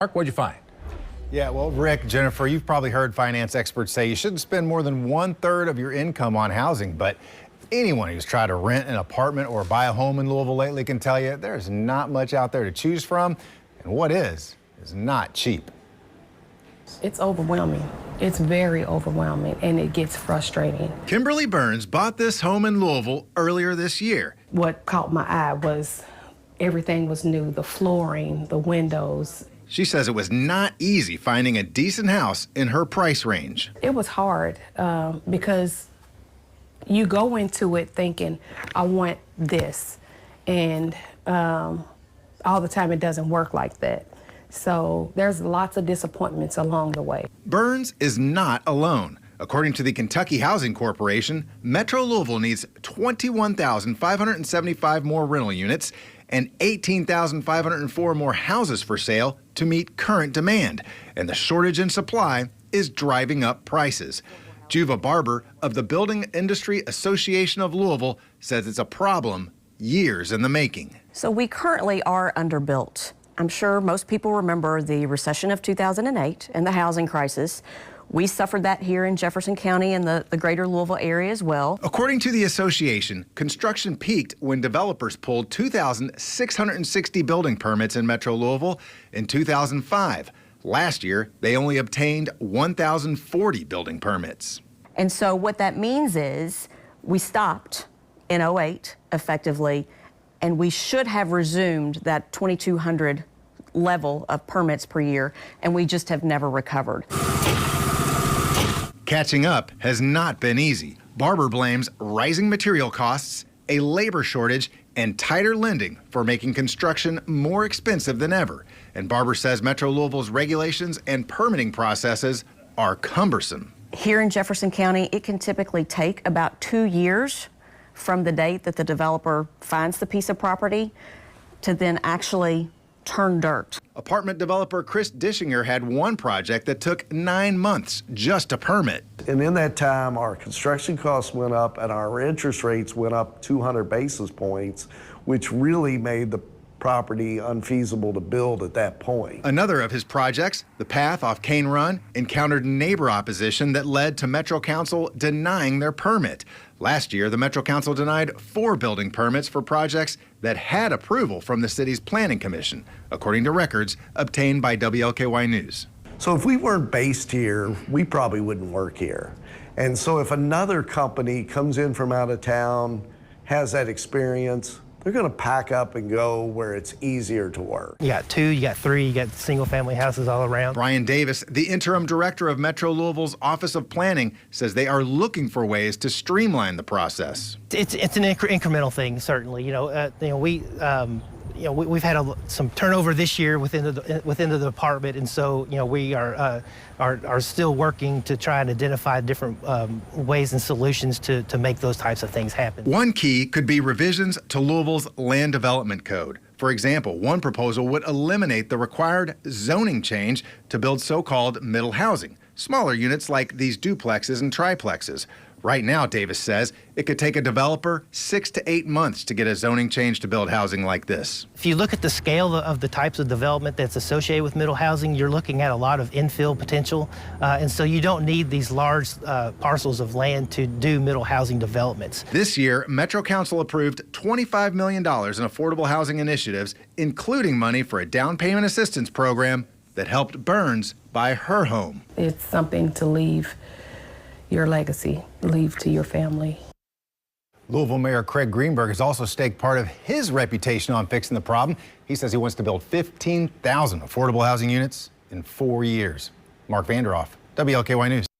Mark, what'd you find? Yeah, well, Rick, Jennifer, you've probably heard finance experts say you shouldn't spend more than 1/3 of your income on housing, but anyone who's tried to rent an apartment or buy a home in Louisville lately can tell you there's not much out there to choose from, and what is not cheap. It's overwhelming. It's very overwhelming, and it gets frustrating. Kimberly Burns bought this home in Louisville earlier this year. What caught my eye was everything was new, the flooring, the windows. She says it was not easy finding a decent house in her price range. It was hard because you go into it thinking, I want this, and all the time it doesn't work like that. So there's lots of disappointments along the way. Burns is not alone. According to the Kentucky Housing Corporation, Metro Louisville needs 21,575 more rental units and 18,504 more houses for sale to meet current demand. And the shortage in supply is driving up prices. Juva Barber of the Building Industry Association of Louisville says it's a problem years in the making. So we currently are underbuilt. I'm sure most people remember the recession of 2008 and the housing crisis. We suffered that here in Jefferson County and the greater Louisville area as well. According to the association, construction peaked when developers pulled 2,660 building permits in Metro Louisville in 2005. Last year, they only obtained 1,040 building permits. And so what that means is we stopped in 08 effectively, and we should have resumed that 2,200 level of permits per year, and we just have never recovered. Catching up has not been easy. Barber blames rising material costs, a labor shortage, and tighter lending for making construction more expensive than ever. And Barber says Metro Louisville's regulations and permitting processes are cumbersome. Here in Jefferson County, it can typically take about 2 years from the date that the developer finds the piece of property to then actually turn dirt. Apartment developer Chris Dishinger had one project that took 9 months just to permit. And in that time, our construction costs went up and our interest rates went up 200 basis points, which really made the property unfeasible to build at that point. Another of his projects, the path off Cane Run, encountered neighbor opposition that led to Metro Council denying their permit. Last year, the Metro Council denied 4 building permits for projects that had approval from the city's planning commission, according to records obtained by WLKY News. So if we weren't based here, we probably wouldn't work here. And so if another company comes in from out of town, has that experience, they're going to pack up and go where it's easier to work. You got 2, you got 3, you got single-family houses all around. Brian Davis, the interim director of Metro Louisville's Office of Planning, says they are looking for ways to streamline the process. It's an incremental thing, certainly. We've had some turnover this year within the department, and so we are still working to try and identify different ways and solutions to make those types of things happen. One key could be revisions to Louisville's land development code. For example, one proposal would eliminate the required zoning change to build so-called middle housing, smaller units like these duplexes and triplexes. Right now, Davis says, it could take a developer 6 to 8 months to get a zoning change to build housing like this. If you look at the scale of the types of development that's associated with middle housing, you're looking at a lot of infill potential, and so you don't need these large parcels of land to do middle housing developments. This year, Metro Council approved $25 million in affordable housing initiatives, including money for a down payment assistance program that helped Burns buy her home. It's something to leave your legacy, leave to your family. Louisville Mayor Craig Greenberg has also staked part of his reputation on fixing the problem. He says he wants to build 15,000 affordable housing units in 4 years. Mark Vanderoff, WLKY News.